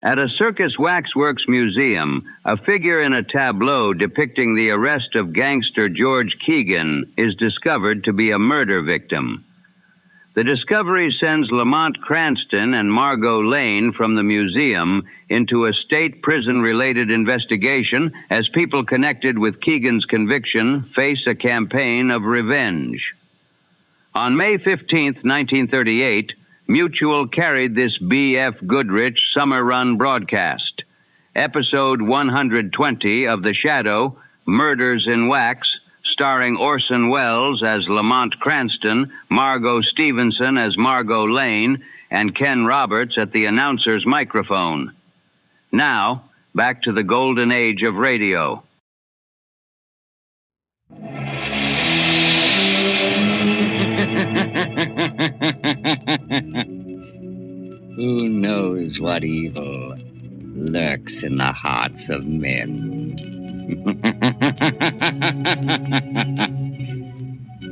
At a circus waxworks museum, a figure in a tableau depicting the arrest of gangster George Keegan is discovered to be a murder victim. The discovery sends Lamont Cranston and Margot Lane from the museum into a state prison-related investigation as people connected with Keegan's conviction face a campaign of revenge. On May 15, 1938, Mutual carried this B.F. Goodrich summer run broadcast. Episode 120 of The Shadow, Murders in Wax, starring Orson Welles as Lamont Cranston, Margot Stevenson as Margot Lane, and Ken Roberts at the announcer's microphone. Now, back to the golden age of radio. Who knows what evil lurks in the hearts of men?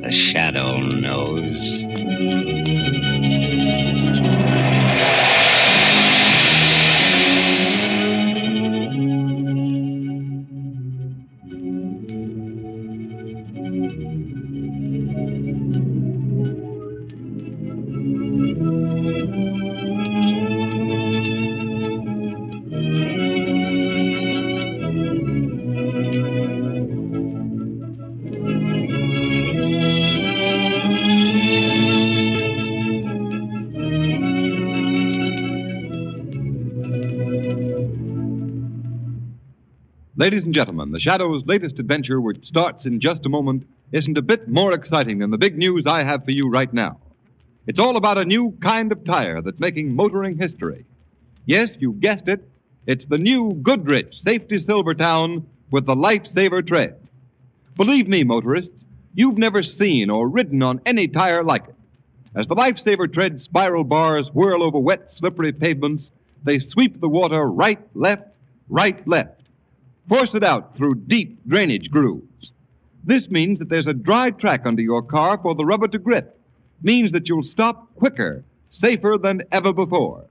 The Shadow knows. Ladies and gentlemen, The Shadow's latest adventure, which starts in just a moment, isn't a bit more exciting than the big news I have for you right now. It's all about a new kind of tire that's making motoring history. Yes, you guessed it. It's the new Goodrich Safety Silvertown with the Lifesaver tread. Believe me, motorists, you've never seen or ridden on any tire like it. As the Lifesaver tread spiral bars whirl over wet, slippery pavements, they sweep the water right, left. Force it out through deep drainage grooves. This means that there's a dry track under your car for the rubber to grip. Means that you'll stop quicker, safer than ever before.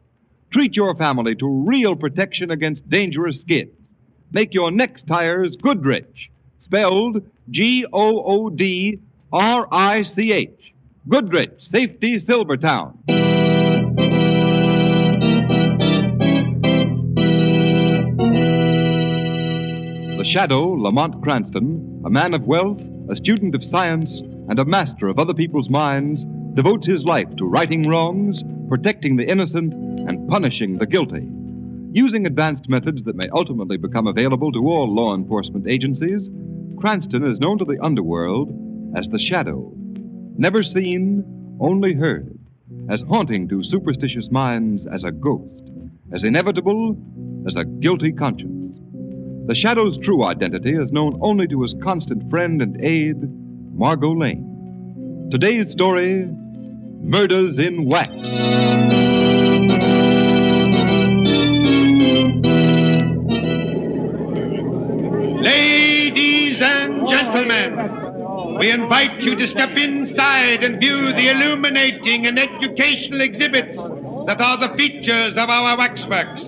Treat your family to real protection against dangerous skids. Make your next tires Goodrich, spelled Goodrich. Goodrich Safety Silvertown. The Shadow, Lamont Cranston, a man of wealth, a student of science, and a master of other people's minds, devotes his life to righting wrongs, protecting the innocent, and punishing the guilty. Using advanced methods that may ultimately become available to all law enforcement agencies, Cranston is known to the underworld as the Shadow. Never seen, only heard, as haunting to superstitious minds as a ghost, as inevitable as a guilty conscience. The Shadow's true identity is known only to his constant friend and aide, Margot Lane. Today's story, Murders in Wax. Ladies and gentlemen, we invite you to step inside and view the illuminating and educational exhibits that are the features of our waxworks.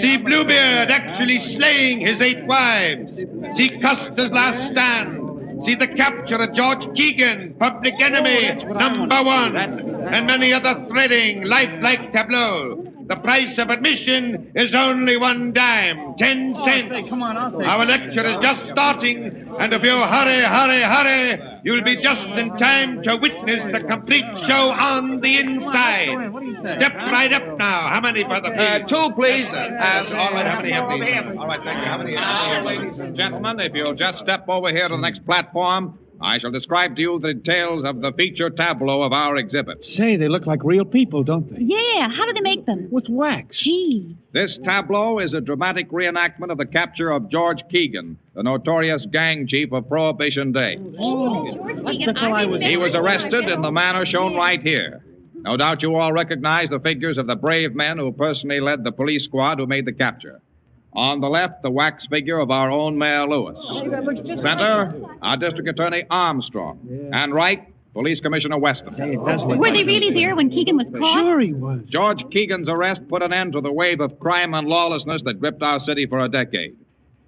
See Bluebeard actually slaying his 8 wives. See Custer's last stand. See the capture of George Keegan, public enemy #1, and many other thrilling, lifelike tableaux. The price of admission is only 1 dime, 10 cents. Our lecture is just starting, and if you hurry, you'll be just in time to witness the complete show on the inside. Step right up now. How many, brother, please? 2, please. All right, how many have these? All right, thank you. How many? Ladies and gentlemen, if you'll just step over here to the next platform, I shall describe to you the details of the feature tableau of our exhibit. Say, they look like real people, don't they? Yeah, how do they make them? With wax. Gee. This tableau is a dramatic reenactment of the capture of George Keegan, the notorious gang chief of Prohibition Day. He was arrested in the manner shown right here. No doubt you all recognize the figures of the brave men who personally led the police squad who made the capture. On the left, the wax figure of our own Mayor Lewis. Center, our District Attorney Armstrong. And right, Police Commissioner Weston. Were they really there when Keegan was caught? Sure he was. George Keegan's arrest put an end to the wave of crime and lawlessness that gripped our city for a decade.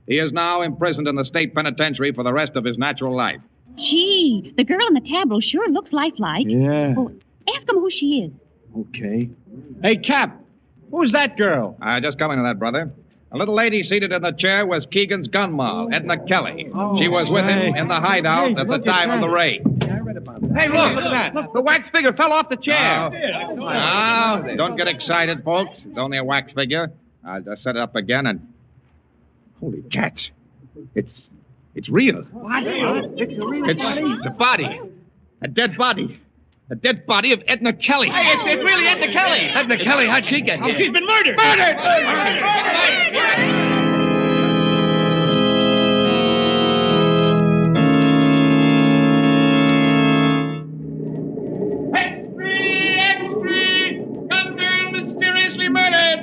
He is now imprisoned in the state penitentiary for the rest of his natural life. Gee, the girl in the tableau sure looks lifelike. Yeah. Oh, ask him who she is. Okay. Hey, Cap, who's that girl? Just coming to that, brother. A little lady seated in the chair was Keegan's gun moll, Edna Kelly. She was with him in the hideout at the time of the raid. Hey, look at that. The wax figure fell off the chair. Now, don't get excited, folks. It's only a wax figure. I'll just set it up again and... Holy cats. It's real. It's a body. A dead body. A dead body of Edna Kelly. Hey, it's really Edna Kelly. Edna Kelly, how'd she get here? She's been murdered. Extreme! Gunner mysteriously murdered.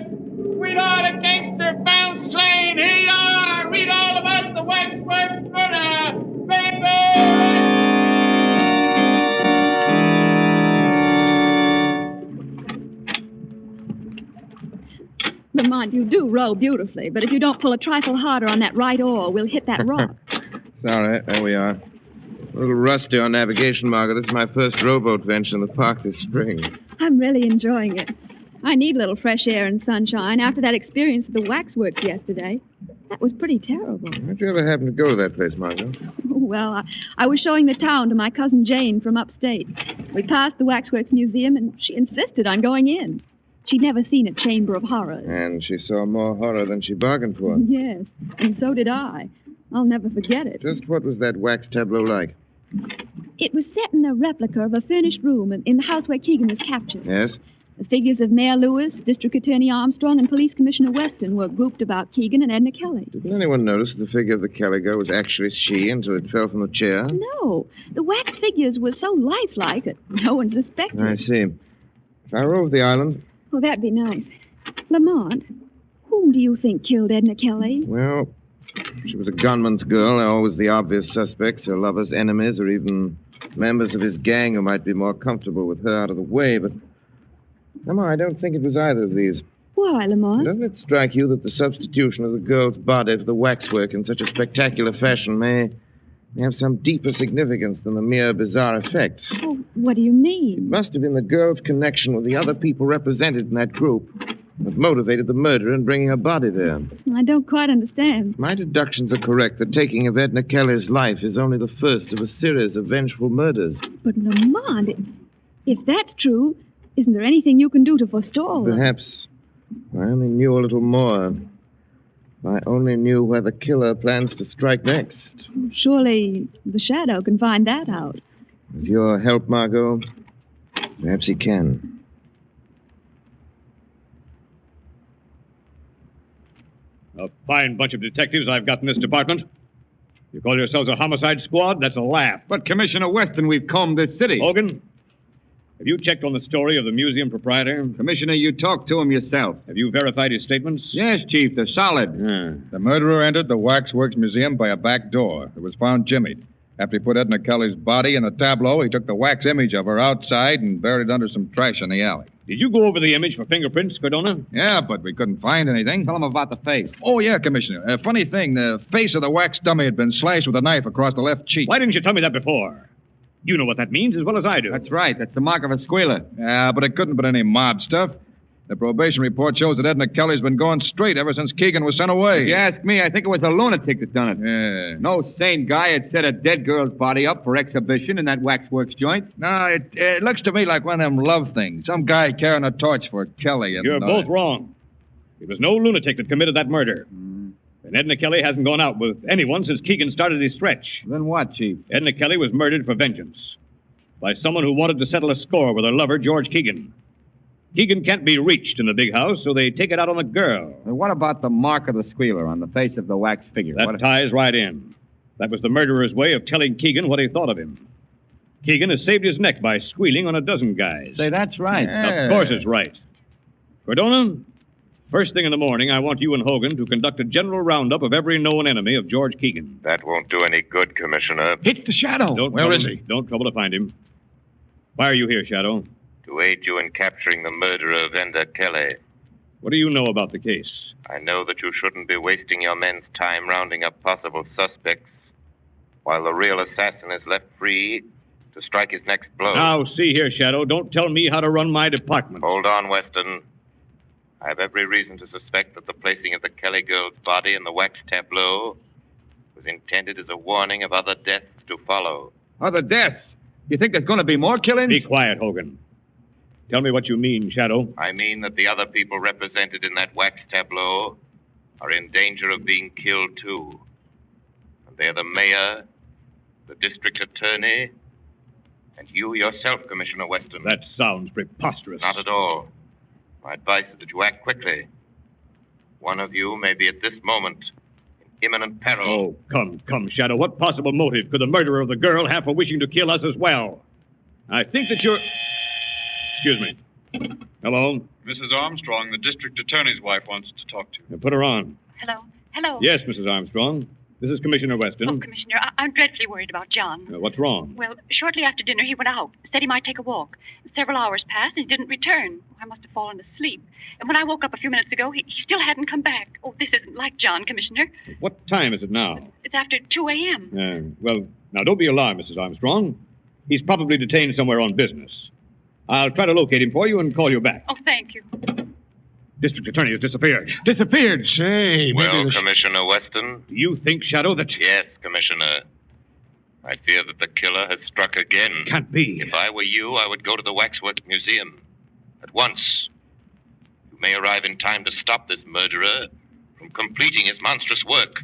Read all the gangster found slain. Here you are. Read all about the waxworks murder. Baby! Lamont, you do row beautifully, but if you don't pull a trifle harder on that right oar, we'll hit that rock. It's all right. There we are. A little rusty on navigation, Margot. This is my first rowboat venture in the park this spring. I'm really enjoying it. I need a little fresh air and sunshine after that experience at the waxworks yesterday. That was pretty terrible. How'd you ever happen to go to that place, Margot? Well, I was showing the town to my cousin Jane from upstate. We passed the Waxworks Museum, and she insisted on going in. She'd never seen a chamber of horrors. And she saw more horror than she bargained for. Yes, and so did I. I'll never forget it. Just what was that wax tableau like? It was set in a replica of a furnished room in the house where Keegan was captured. Yes? The figures of Mayor Lewis, District Attorney Armstrong, and Police Commissioner Weston were grouped about Keegan and Edna Kelly. Didn't anyone notice the figure of the Kelly girl was actually she until it fell from the chair? No. The wax figures were so lifelike that no one suspected. I see. If I were over the island... Oh, that'd be nice. Lamont, whom do you think killed Edna Kelly? Well, she was a gunman's girl. They're always the obvious suspects, her lovers, enemies, or even members of his gang who might be more comfortable with her out of the way. But, somehow, I don't think it was either of these. Why, Lamont? Doesn't it strike you that the substitution of the girl's body for the waxwork in such a spectacular fashion may have some deeper significance than the mere bizarre effect? Oh, what do you mean? It must have been the girl's connection with the other people represented in that group that motivated the murderer in bringing her body there. I don't quite understand. My deductions are correct. The taking of Edna Kelly's life is only the first of a series of vengeful murders. But, Lamont, if that's true, isn't there anything you can do to forestall them? Perhaps. If I only knew a little more. If I only knew where the killer plans to strike next. Surely the Shadow can find that out. With your help, Margot, perhaps he can. A fine bunch of detectives I've got in this department. You call yourselves a homicide squad? That's a laugh. But, Commissioner Weston, we've combed this city. Hogan, have you checked on the story of the museum proprietor? Commissioner, you talked to him yourself. Have you verified his statements? Yes, Chief, they're solid. The murderer entered the Waxworks Museum by a back door. It was found jimmied. After he put Edna Kelly's body in a tableau, he took the wax image of her outside and buried it under some trash in the alley. Did you go over the image for fingerprints, Cardona? Yeah, but we couldn't find anything. Tell him about the face. Oh, yeah, Commissioner. Funny thing, the face of the wax dummy had been slashed with a knife across the left cheek. Why didn't you tell me that before? You know what that means as well as I do. That's right. That's the mark of a squealer. Yeah, but it couldn't have been any mob stuff. The probation report shows that Edna Kelly's been going straight ever since Keegan was sent away. If you ask me, I think it was a lunatic that done it. Yeah. No sane guy had set a dead girl's body up for exhibition in that waxworks joint. No, it looks to me like one of them love things. Some guy carrying a torch for Kelly. And You're both wrong. It was no lunatic that committed that murder. And Edna Kelly hasn't gone out with anyone since Keegan started his stretch. Then what, Chief? Edna Kelly was murdered for vengeance by someone who wanted to settle a score with her lover, George Keegan. Keegan can't be reached in the big house, so they take it out on the girl. Well, what about the mark of the squealer on the face of the wax figure? That ties right in. That was the murderer's way of telling Keegan what he thought of him. Keegan has saved his neck by squealing on a dozen guys. Say, that's right. Yeah. Of course it's right. Cardona, first thing in the morning, I want you and Hogan to conduct a general roundup of every known enemy of George Keegan. That won't do any good, Commissioner. It's the Shadow. Don't trouble to find him. Why are you here, Shadow? To aid you in capturing the murderer of Enda Kelly. What do you know about the case? I know that you shouldn't be wasting your men's time rounding up possible suspects while the real assassin is left free to strike his next blow. Now, see here, Shadow. Don't tell me how to run my department. Hold on, Weston. I have every reason to suspect that the placing of the Kelly girl's body in the wax tableau was intended as a warning of other deaths to follow. Other deaths? You think there's going to be more killings? Be quiet, Hogan. Tell me what you mean, Shadow. I mean that the other people represented in that wax tableau are in danger of being killed, too. And they're the mayor, the district attorney, and you yourself, Commissioner Weston. That sounds preposterous. Not at all. My advice is that you act quickly. One of you may be at this moment in imminent peril. Oh, come, Shadow. What possible motive could the murderer of the girl have for wishing to kill us as well? I think that you're... Excuse me. Hello? Mrs. Armstrong, the district attorney's wife, wants to talk to you. Put her on. Hello. Yes, Mrs. Armstrong. This is Commissioner Weston. Oh, Commissioner, I'm dreadfully worried about John. What's wrong? Well, shortly after dinner, he went out. Said he might take a walk. Several hours passed, and he didn't return. I must have fallen asleep. And when I woke up a few minutes ago, he still hadn't come back. Oh, this isn't like John, Commissioner. What time is it now? It's after 2 a.m. Well, now, don't be alarmed, Mrs. Armstrong. He's probably detained somewhere on business. I'll try to locate him for you and call you back. Oh, thank you. District attorney has disappeared. Disappeared? Say, well, Commissioner Weston? Do you think, Shadow, that... Yes, Commissioner. I fear that the killer has struck again. Can't be. If I were you, I would go to the Waxworks Museum. At once. You may arrive in time to stop this murderer from completing his monstrous work.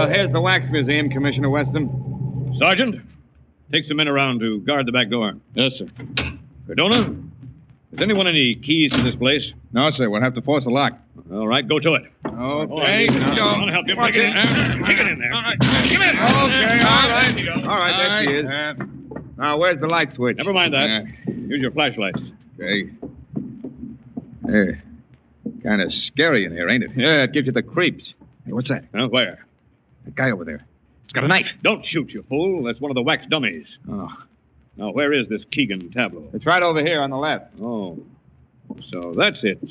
Here's the Wax Museum, Commissioner Weston. Sergeant, take some men around to guard the back door. Yes, sir. Cardona, has anyone any keys to this place? No, sir. We'll have to force a lock. All right, go to it. Okay. I'll help you. Break it in there. All right. Give it. Okay, all right. There she is. Now, where's the light switch? Never mind that. Use your flashlights. Okay. There. Kind of scary in here, ain't it? Yeah, it gives you the creeps. Hey, what's that? Where? That guy over there. He's got a knife. Don't shoot, you fool. That's one of the wax dummies. Oh. Now, where is this Keegan tableau? It's right over here on the left. Oh. So that's it.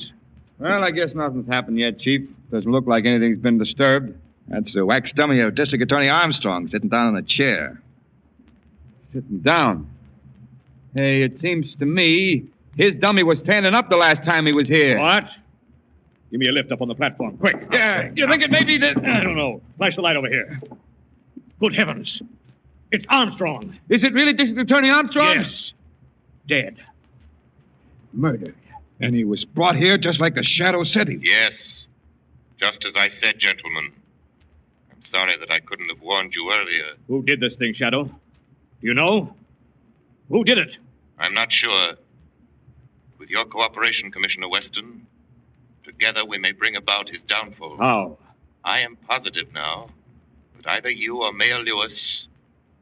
Well, I guess nothing's happened yet, Chief. Doesn't look like anything's been disturbed. That's the wax dummy of District Attorney Armstrong sitting down in a chair. Sitting down? Hey, it seems to me his dummy was standing up the last time he was here. What? Give me a lift up on the platform, quick. Yeah, you think it may be that... I don't know. Flash the light over here. Good heavens. It's Armstrong. Is it really District Attorney Armstrong? Yes. Dead. Murdered. And he was brought here just like the Shadow said he was. Yes. Just as I said, gentlemen. I'm sorry that I couldn't have warned you earlier. Who did this thing, Shadow? Do you know? Who did it? I'm not sure. With your cooperation, Commissioner Weston, together we may bring about his downfall. How? I am positive now that either you or Mayor Lewis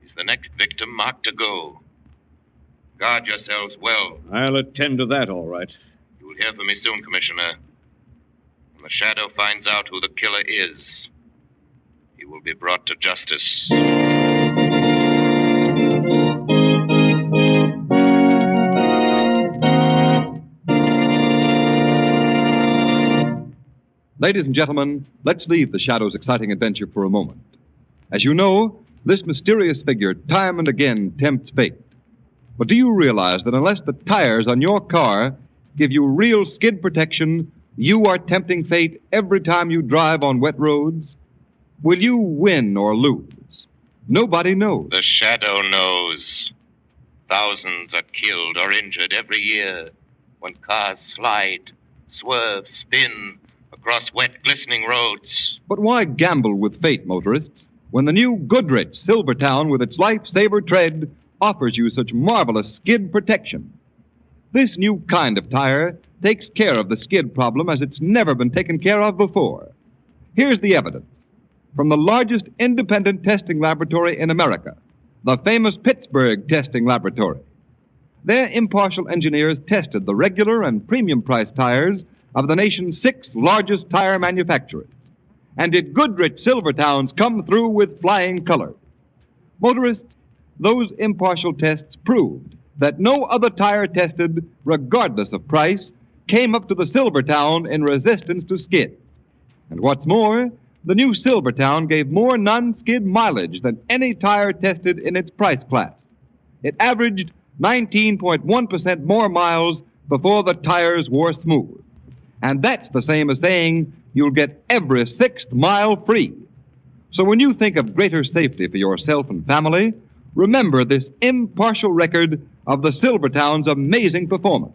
is the next victim marked to go. Guard yourselves well. I'll attend to that, all right. You will hear from me soon, Commissioner. When the Shadow finds out who the killer is, he will be brought to justice. Ladies and gentlemen, let's leave the Shadow's exciting adventure for a moment. As you know, this mysterious figure time and again tempts fate. But do you realize that unless the tires on your car give you real skid protection, you are tempting fate every time you drive on wet roads? Will you win or lose? Nobody knows. The Shadow knows. Thousands are killed or injured every year when cars slide, swerve, spin across wet, glistening roads. But why gamble with fate, motorists, when the new Goodrich Silvertown with its lifesaver tread offers you such marvelous skid protection? This new kind of tire takes care of the skid problem as it's never been taken care of before. Here's the evidence from the largest independent testing laboratory in America. the famous Pittsburgh Testing Laboratory. Their impartial engineers tested the regular and premium price tires of the nation's 6 largest tire manufacturers. And did Goodrich Silvertowns come through with flying colors? Motorists, those impartial tests proved that no other tire tested, regardless of price, came up to the Silvertown in resistance to skid. And what's more, the new Silvertown gave more non-skid mileage than any tire tested in its price class. It averaged 19.1% more miles before the tires wore smooth. And that's the same as saying you'll get every 6th mile free. So when you think of greater safety for yourself and family, remember this impartial record of the Silvertown's amazing performance.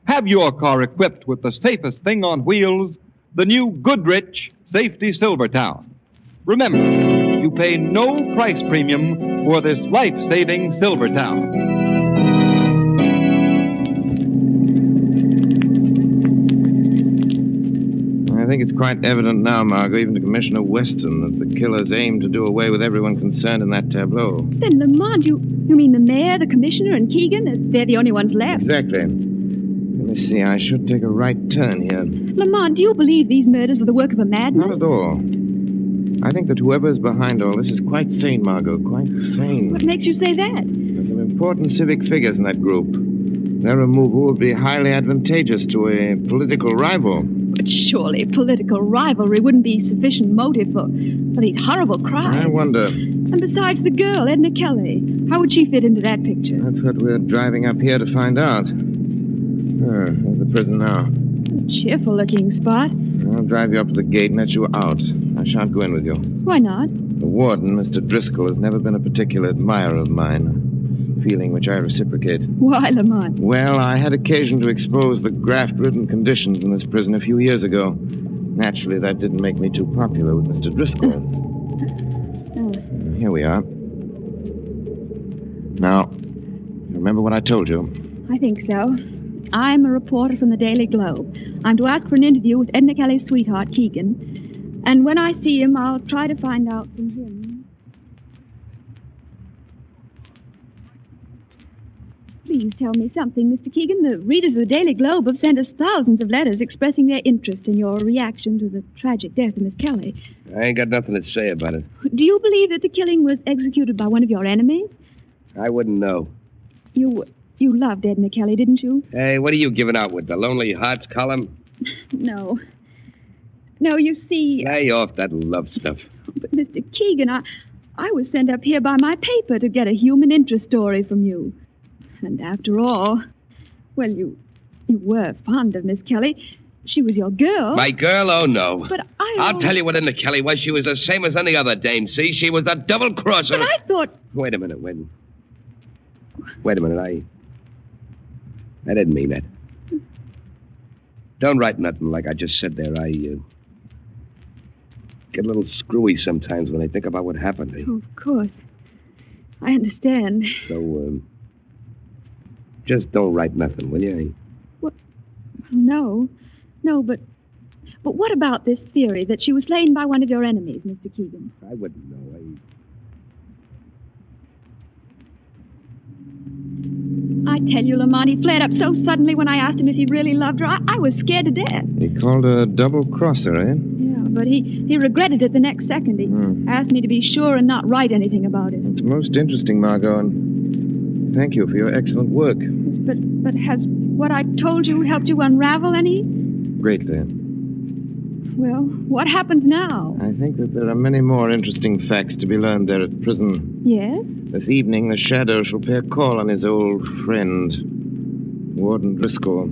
Have your car equipped with the safest thing on wheels, the new Goodrich Safety Silvertown. Remember, you pay no price premium for this life-saving Silvertown. I think it's quite evident now, Margot, even to Commissioner Weston, that the killers aim to do away with everyone concerned in that tableau. Then, Lamont, you mean the mayor, the commissioner, and Keegan? They're the only ones left. Exactly. Let me see, I should take a right turn here. Lamont, do you believe these murders were the work of a madman? Not at all. I think that whoever's behind all this is quite sane, Margot, quite sane. What makes you say that? There's some important civic figures in that group. Their removal would be highly advantageous to a political rival. But surely political rivalry wouldn't be sufficient motive for these horrible crimes. I wonder. And besides the girl, Edna Kelly, how would she fit into that picture? That's what we're driving up here to find out. There's the prison now. A cheerful-looking spot. I'll drive you up to the gate and let you out. I shan't go in with you. Why not? The warden, Mr. Driscoll, has never been a particular admirer of mine. Feeling which I reciprocate. Why, Lamont? Well, I had occasion to expose the graft-ridden conditions in this prison a few years ago. Naturally, that didn't make me too popular with Mr. Driscoll. Here we are. Now, remember what I told you? I think so. I'm a reporter from the Daily Globe. I'm to ask for an interview with Edna Kelly's sweetheart, Keegan. And when I see him, I'll try to find out from him. Please tell me something, Mr. Keegan. The readers of the Daily Globe have sent us thousands of letters expressing their interest in your reaction to the tragic death of Miss Kelly. I ain't got nothing to say about it. Do you believe that the killing was executed by one of your enemies? I wouldn't know. You loved Edna Kelly, didn't you? Hey, what are you giving out with the Lonely Hearts column? No. No, you see... Lay off that love stuff. But, Mr. Keegan, I was sent up here by my paper to get a human interest story from you. And after all, well, you were fond of Miss Kelly. She was your girl. My girl? Oh, no. But I'll tell you what Edna Kelly was. She was the same as any other dame, see? She was a double-crosser. But I thought... Wait a minute. Wait a minute. I didn't mean that. Don't write nothing like I just said there. I get a little screwy sometimes when I think about what happened. Oh, of course. I understand. So, just don't write nothing, will you? What? No, but what about this theory that she was slain by one of your enemies, Mr. Keegan? I wouldn't know. I tell you, Lamont, he flared up so suddenly when I asked him if he really loved her. I was scared to death. He called her a double-crosser, eh? Yeah, but he regretted it the next second. He asked me to be sure and not write anything about it. It's most interesting, Margot, and thank you for your excellent work. But has what I told you helped you unravel any? Greatly. Well, what happens now? I think that there are many more interesting facts to be learned there at prison. Yes? This evening, the Shadow shall pay a call on his old friend, Warden Driscoll.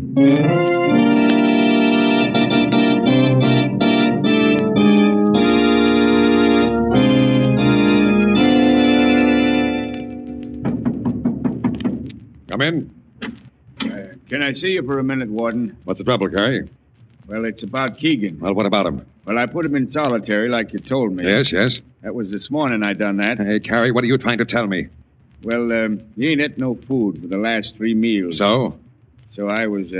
Come in. Can I see you for a minute, Warden? What's the trouble, Carey? Well, it's about Keegan. Well, what about him? Well, I put him in solitary like you told me. Yes. That was this morning I done that. Hey, Carey, what are you trying to tell me? Well, he ain't ate no food for the last 3 meals. So? So I was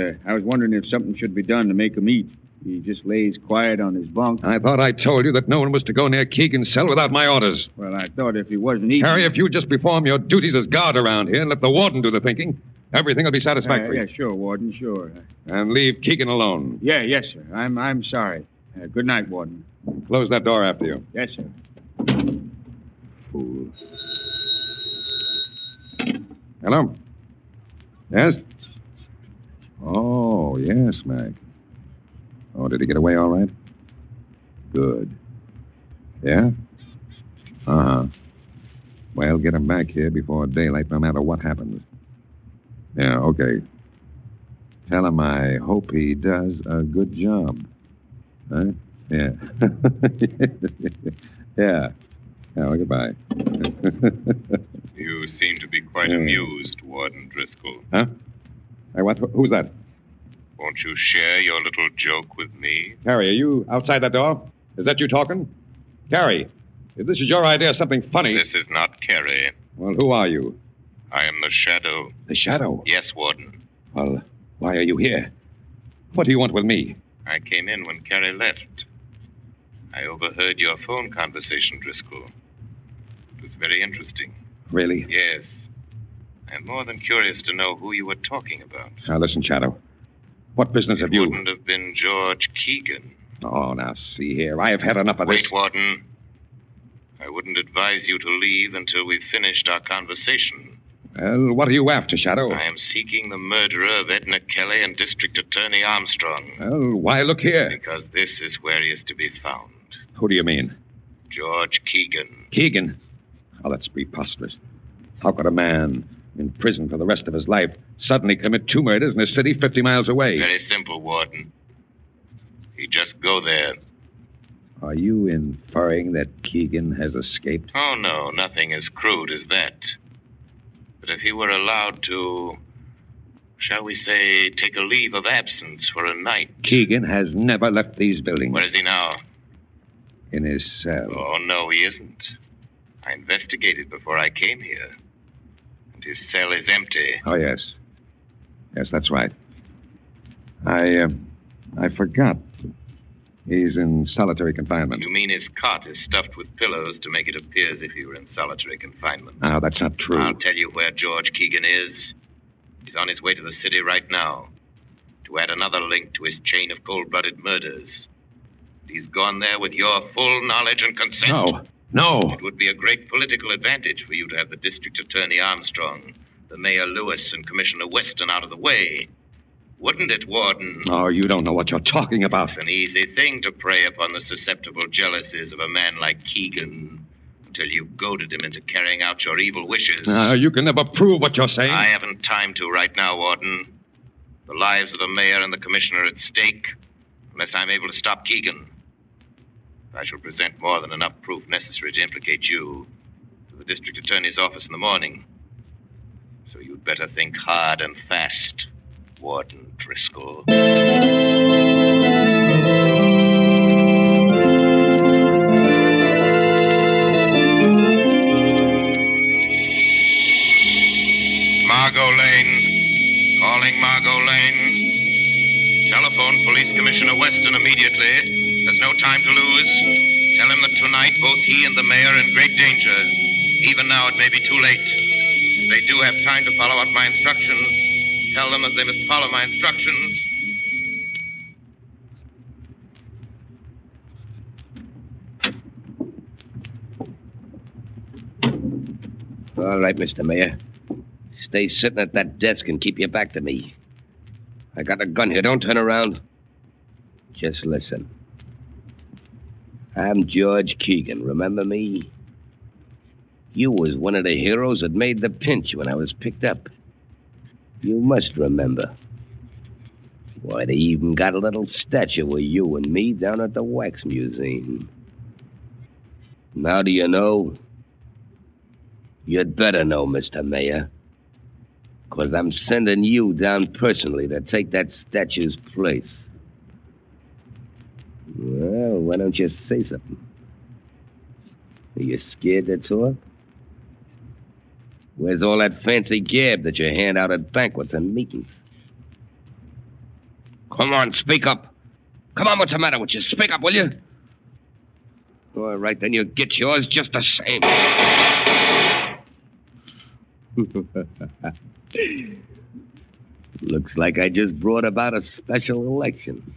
wondering if something should be done to make him eat. He just lays quiet on his bunk. I thought I told you that no one was to go near Keegan's cell without my orders. Well, I thought if he wasn't eating... Harry, if you just perform your duties as guard around here and let the warden do the thinking, everything will be satisfactory. Yeah, sure, Warden, sure. And leave Keegan alone. Yeah, yes, sir. I'm sorry. Good night, Warden. Close that door after you. Yes, sir. Fool. Hello? Yes? Oh, yes, Mac. Oh, did he get away all right? Good. Yeah? Uh-huh. Well, get him back here before daylight, no matter what happens. Yeah, okay. Tell him I hope he does a good job. Huh? Yeah. Yeah. Oh, goodbye. You seem to be quite amused, Warden Driscoll. Huh? Hey, what? Who's that? Won't you share your little joke with me? Harry, are you outside that door? Is that you talking? Harry, if this is your idea of something funny... This is not Carrie. Well, who are you? I am the Shadow. The Shadow? Yes, Warden. Well, why are you here? What do you want with me? I came in when Carrie left. I overheard your phone conversation, Driscoll. It was very interesting. Really? Yes. I'm more than curious to know who you were talking about. Now, listen, Shadow. What business have you... It wouldn't have been George Keegan. Oh, now, see here. I have had enough of this. Wait, Warden. I wouldn't advise you to leave until we've finished our conversation. Well, what are you after, Shadow? I am seeking the murderer of Edna Kelly and District Attorney Armstrong. Well, why look here? Because this is where he is to be found. Who do you mean? George Keegan. Keegan? Oh, that's preposterous. How could a man in prison for the rest of his life suddenly commit 2 murders in a city 50 miles away? Very simple, Warden. He'd just go there. Are you inferring that Keegan has escaped? Oh, no, nothing as crude as that. But if he were allowed to, shall we say, take a leave of absence for a night... Keegan has never left these buildings. Where is he now? In his cell. Oh, no, he isn't. I investigated before I came here. And his cell is empty. Oh, yes. Yes, that's right. I forgot. He's in solitary confinement. You mean his cot is stuffed with pillows to make it appear as if he were in solitary confinement? No, that's not true. I'll tell you where George Keegan is. He's on his way to the city right now to add another link to his chain of cold-blooded murders. He's gone there with your full knowledge and consent. No. It would be a great political advantage for you to have the District Attorney Armstrong, the Mayor Lewis, and Commissioner Weston out of the way. Wouldn't it, Warden? Oh, you don't know what you're talking about. It's an easy thing to prey upon the susceptible jealousies of a man like Keegan until you've goaded him into carrying out your evil wishes. You can never prove what you're saying. I haven't time to right now, Warden. The lives of the mayor and the commissioner are at stake unless I'm able to stop Keegan. I shall present more than enough proof necessary to implicate you to the district attorney's office in the morning. So you'd better think hard and fast, Warden Driscoll. Margot Lane. Calling Margot Lane. Telephone Police Commissioner Weston immediately. There's no time to lose. Tell him that tonight both he and the mayor are in great danger. Even now it may be too late. If they do have time to follow out my instructions, tell them that they must follow my instructions. All right, Mr. Mayor. Stay sitting at that desk and keep your back to me. I got a gun here. Don't turn around. Just listen. I'm George Keegan. Remember me? You was one of the heroes that made the pinch when I was picked up. You must remember. Why, they even got a little statue of you and me down at the Wax Museum. Now do you know? You'd better know, Mr. Mayor. 'Cause I'm sending you down personally to take that statue's place. Well, why don't you say something? Are you scared to talk? Where's all that fancy gab that you hand out at banquets and meetings? Come on, speak up. Come on, what's the matter with you? Speak up, will you? All right, then you get yours just the same. Looks like I just brought about a special election.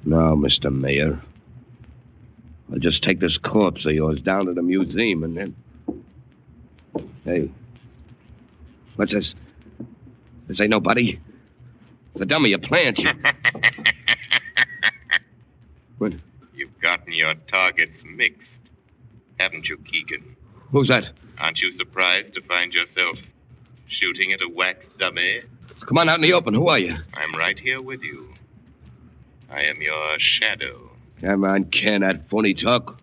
Now, Mr. Mayor, I'll just take this corpse of yours down to the museum and then... Hey, what's this? This ain't nobody. The dummy, a plant. What? You've gotten your targets mixed, haven't you, Keegan? Who's that? Aren't you surprised to find yourself shooting at a wax dummy? Come on out in the open. Who are you? I'm right here with you. I am your shadow. Come on, can that phony talk.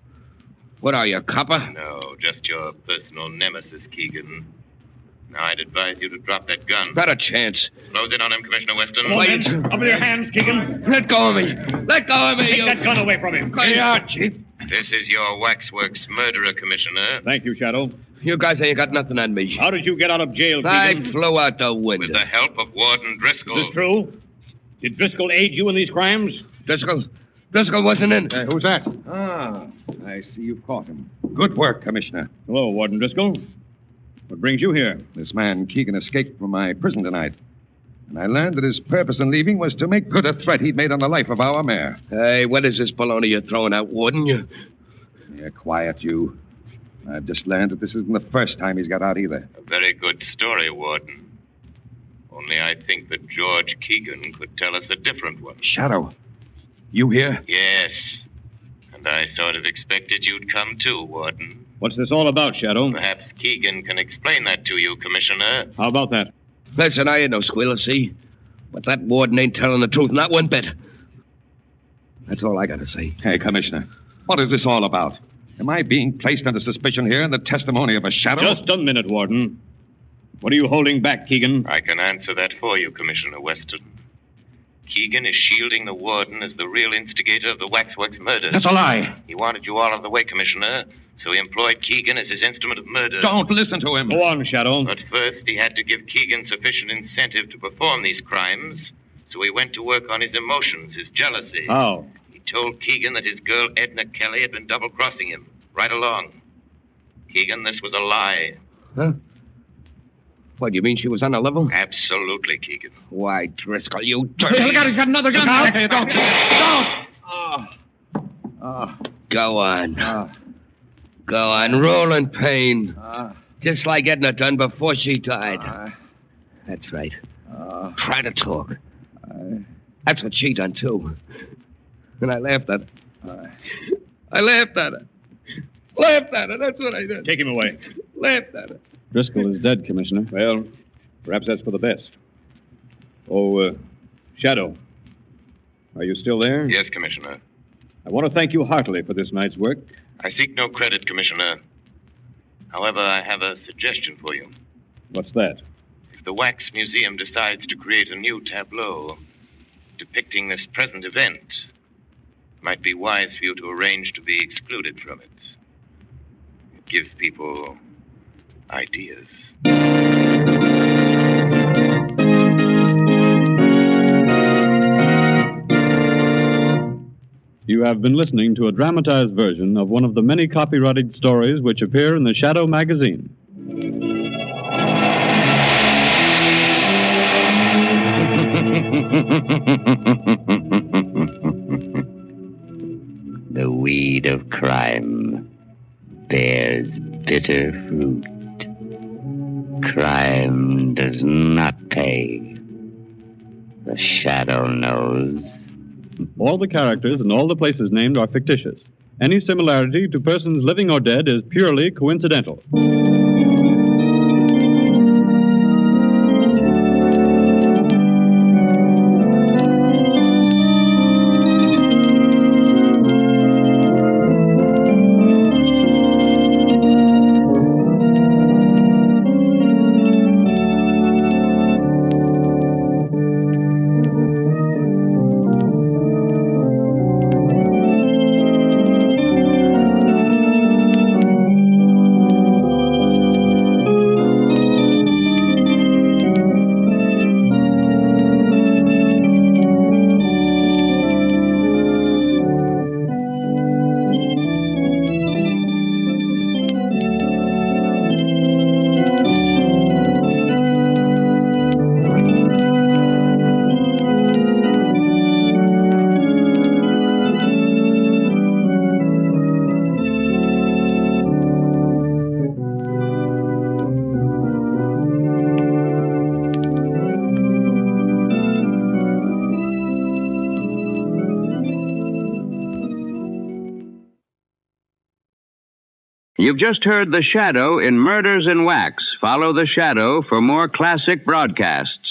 What are you, a copper? No, just your personal nemesis, Keegan. Now, I'd advise you to drop that gun. Not a chance. Close in on him, Commissioner Weston. Wait. Up with your hands, Keegan. Let go of me. Let go of me. Take that gun away from him. Get out, Chief. This is your waxworks murderer, Commissioner. Thank you, Shadow. You guys ain't got nothing on me. How did you get out of jail, I Keegan? flew out the window. With the help of Warden Driscoll. Is this true? Did Driscoll aid you in these crimes? Driscoll wasn't in. Who's that? Ah, I see you caught him. Good work, Commissioner. Hello, Warden Driscoll. What brings you here? This man, Keegan, escaped from my prison tonight. And I learned that his purpose in leaving was to make good a threat he'd made on the life of our mayor. Hey, what is this baloney you're throwing out, Warden? Yeah, quiet, you. I've just learned that this isn't the first time he's got out either. A very good story, Warden. Only I think that George Keegan could tell us a different one. Shadow, you here? Yes. And I sort of expected you'd come too, Warden. What's this all about, Shadow? Perhaps Keegan can explain that to you, Commissioner. How about that? Listen, I ain't no squealer, see? But that warden ain't telling the truth, not one bit. That's all I gotta say. Hey, Commissioner, what is this all about? Am I being placed under suspicion here in the testimony of a shadow? Just a minute, Warden. What are you holding back, Keegan? I can answer that for you, Commissioner Weston. Keegan is shielding the warden as the real instigator of the waxworks murder. That's a lie. He wanted you all out of the way, Commissioner, so he employed Keegan as his instrument of murder. Don't listen to him. Go on, Shadow. But first, he had to give Keegan sufficient incentive to perform these crimes, so he went to work on his emotions, his jealousy. How? He told Keegan that his girl Edna Kelly had been double-crossing him, right along. Keegan, this was a lie. Huh? What, you mean she was on the level? Absolutely, Keegan. Why, Driscoll, you dirty... Hey, look out, he's got another gun. Don't! Don't! Go on. Go on, roll in pain. Just like Edna done before she died. That's right. Try to talk. That's what she done, too. And I laughed at her. I laughed at her. Laughed at her, that's what I did. Take him away. Laughed at her. Driscoll is dead, Commissioner. Well, perhaps that's for the best. Oh, Shadow. Are you still there? Yes, Commissioner. I want to thank you heartily for this night's work. I seek no credit, Commissioner. However, I have a suggestion for you. What's that? If the Wax Museum decides to create a new tableau depicting this present event, it might be wise for you to arrange to be excluded from it. It gives people ideas. You have been listening to a dramatized version of one of the many copyrighted stories which appear in the Shadow magazine. The weed of crime bears bitter fruit. Crime does not pay. The Shadow knows. All the characters and all the places named are fictitious. Any similarity to persons living or dead is purely coincidental. You've just heard The Shadow in Murders in Wax. Follow The Shadow for more classic broadcasts.